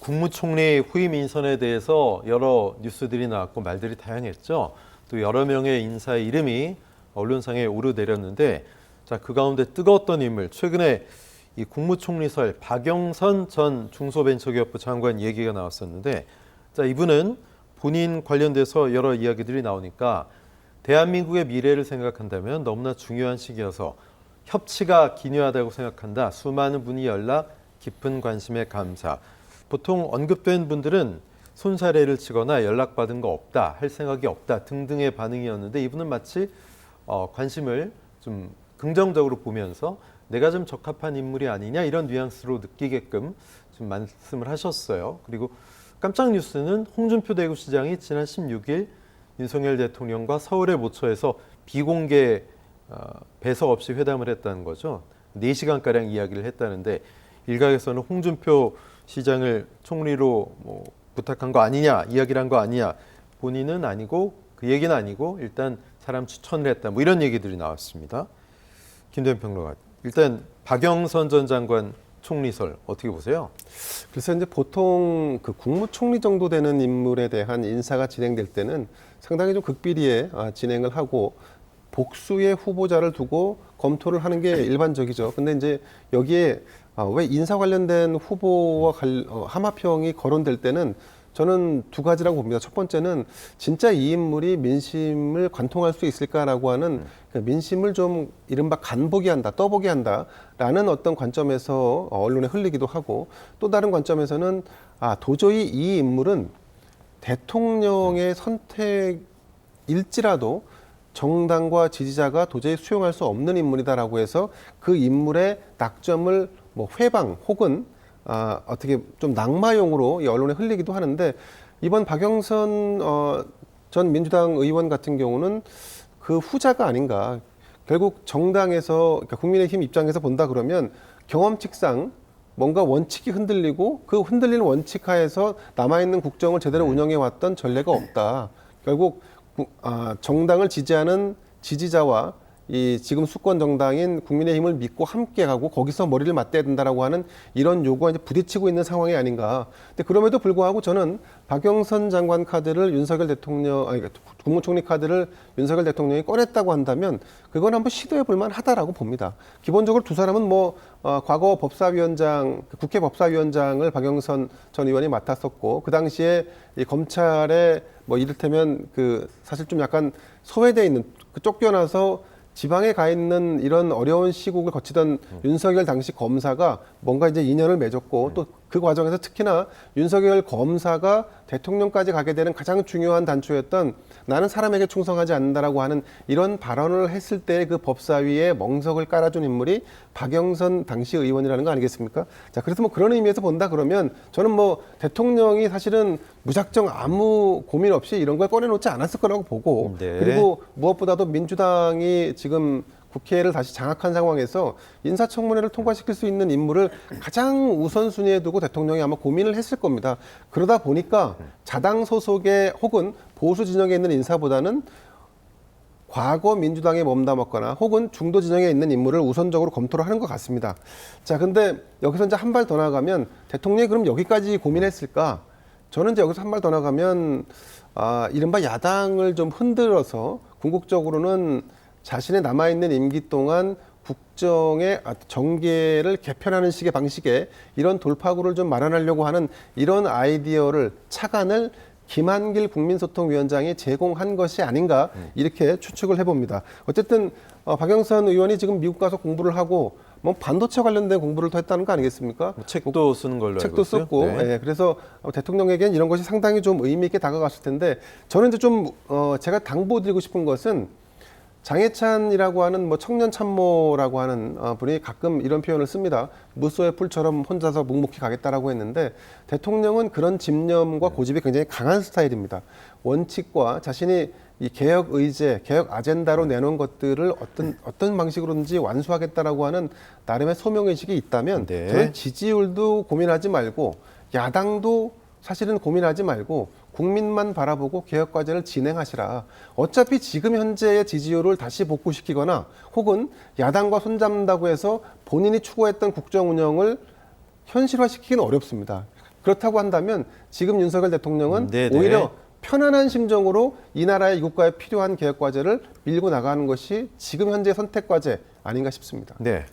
국무총리 후임 인선에 대해서 여러 뉴스들이 나왔고 말들이 다양했죠. 또 여러 명의 인사의 이름이 언론상에 오르내렸는데, 자, 그 가운데 뜨거웠던 인물, 최근에 이 국무총리설 박영선 전 중소벤처기업부 장관 얘기가 나왔었는데, 자, 이분은 본인 관련돼서 여러 이야기들이 나오니까 대한민국의 미래를 생각한다면 너무나 중요한 시기여서 협치가 기묘하다고 생각한다. 수많은 분이 연락, 깊은 관심에 감사. 보통 언급된 분들은 손사래를 치거나 연락받은 거 없다, 할 생각이 없다 등등의 반응이었는데, 이분은 마치 관심을 좀 긍정적으로 보면서 내가 좀 적합한 인물이 아니냐 이런 뉘앙스로 느끼게끔 좀 말씀을 하셨어요. 그리고 깜짝 뉴스는 홍준표 대구시장이 지난 16일 윤석열 대통령과 서울의 모처에서 비공개 배석 없이 회담을 했다는 거죠. 4시간가량 이야기를 했다는데, 일각에서는 홍준표 시장을 총리로 부탁한 거 아니냐, 이야기를 한 거 아니냐, 본인은 아니고 그 얘기는 아니고 일단 사람 추천을 했다, 뭐 이런 얘기들이 나왔습니다. 김도현 평론가, 일단 박영선 전 장관 총리설 어떻게 보세요? 그래서 이제 보통 그 국무총리 정도 되는 인물에 대한 인사가 진행될 때는 상당히 좀 극비리에 진행을 하고 복수의 후보자를 두고 검토를 하는 게 일반적이죠. 근데 이제 여기에 왜 인사 관련된 후보와 하마평이 거론될 때는 저는 두 가지라고 봅니다. 첫 번째는 진짜 이 인물이 민심을 관통할 수 있을까라고 하는 민심을 좀 이른바 간보게 한다, 떠보게 한다라는 어떤 관점에서 언론에 흘리기도 하고, 또 다른 관점에서는 도저히 이 인물은 대통령의 선택일지라도 정당과 지지자가 도저히 수용할 수 없는 인물이다라고 해서 그 인물의 낙점을 회방 혹은 어떻게 좀 낙마용으로 이 언론에 흘리기도 하는데, 이번 박영선 전 민주당 의원 같은 경우는 그 후자가 아닌가. 결국 정당에서, 그러니까 국민의힘 입장에서 본다 그러면 경험칙상 뭔가 원칙이 흔들리고 그 흔들리는 원칙 하에서 남아있는 국정을 제대로 운영해왔던 전례가 없다. 결국 정당을 지지하는 지지자와 이 지금 수권 정당인 국민의힘을 믿고 함께 가고 거기서 머리를 맞대야 된다라고 하는 이런 요구가 이제 부딪히고 있는 상황이 아닌가. 근데 그럼에도 불구하고 저는 박영선 장관 카드를 윤석열 대통령, 국무총리 카드를 윤석열 대통령이 꺼냈다고 한다면 그건 한번 시도해 볼 만하다라고 봅니다. 기본적으로 두 사람은 과거 법사위원장, 국회 법사위원장을 박영선 전 의원이 맡았었고, 그 당시에 이 검찰에 이를테면 사실 좀 약간 소외돼 있는, 쫓겨나서 지방에 가 있는 이런 어려운 시국을 거치던 윤석열 당시 검사가 뭔가 이제 인연을 맺었고, 또 그 과정에서 특히나 윤석열 검사가 대통령까지 가게 되는 가장 중요한 단초였던 나는 사람에게 충성하지 않는다라고 하는 이런 발언을 했을 때 그 법사위에 멍석을 깔아준 인물이 박영선 당시 의원이라는 거 아니겠습니까? 자, 그래서 그런 의미에서 본다 그러면 저는 대통령이 사실은 무작정 아무 고민 없이 이런 걸 꺼내놓지 않았을 거라고 보고, 네. 그리고 무엇보다도 민주당이 지금 국회를 다시 장악한 상황에서 인사청문회를 통과시킬 수 있는 인물을 가장 우선순위에 두고 대통령이 아마 고민을 했을 겁니다. 그러다 보니까 자당 소속의 혹은 보수 진영에 있는 인사보다는 과거 민주당에 몸담았거나 혹은 중도 진영에 있는 인물을 우선적으로 검토를 하는 것 같습니다. 자, 근데 여기서 이제 한 발 더 나가면 대통령이 그럼 여기까지 고민했을까? 저는 이제 여기서 한 발 더 나가면 이른바 야당을 좀 흔들어서 궁극적으로는 자신의 남아있는 임기 동안 국정의 전개를 개편하는 식의 방식의 이런 돌파구를 좀 마련하려고 하는 이런 아이디어를 착안을 김한길 국민소통위원장이 제공한 것이 아닌가, 이렇게 추측을 해봅니다. 어쨌든 박영선 의원이 지금 미국 가서 공부를 하고 반도체 관련된 공부를 더 했다는 거 아니겠습니까? 책도 쓰는 걸로 알고 있어요. 책도 썼고, 네. 예, 그래서 대통령에겐 이런 것이 상당히 좀 의미 있게 다가갔을 텐데, 저는 이제 좀 제가 당부드리고 싶은 것은, 장해찬이라고 하는 청년 참모라고 하는 분이 가끔 이런 표현을 씁니다. 무소의 풀처럼 혼자서 묵묵히 가겠다라고 했는데, 대통령은 그런 집념과 고집이 굉장히 강한 스타일입니다. 원칙과 자신이 이 개혁 의제, 개혁 아젠다로 내놓은 것들을 어떤 방식으로든지 완수하겠다라고 하는 나름의 소명의식이 있다면, 네. 저는 지지율도 고민하지 말고 야당도 사실은 고민하지 말고 국민만 바라보고 개혁 과제를 진행하시라. 어차피 지금 현재의 지지율을 다시 복구시키거나 혹은 야당과 손잡는다고 해서 본인이 추구했던 국정 운영을 현실화시키기는 어렵습니다. 그렇다고 한다면 지금 윤석열 대통령은 네네. 오히려 편안한 심정으로 이 나라의 이 국가에 필요한 개혁 과제를 밀고 나가는 것이 지금 현재 선택 과제 아닌가 싶습니다. 네.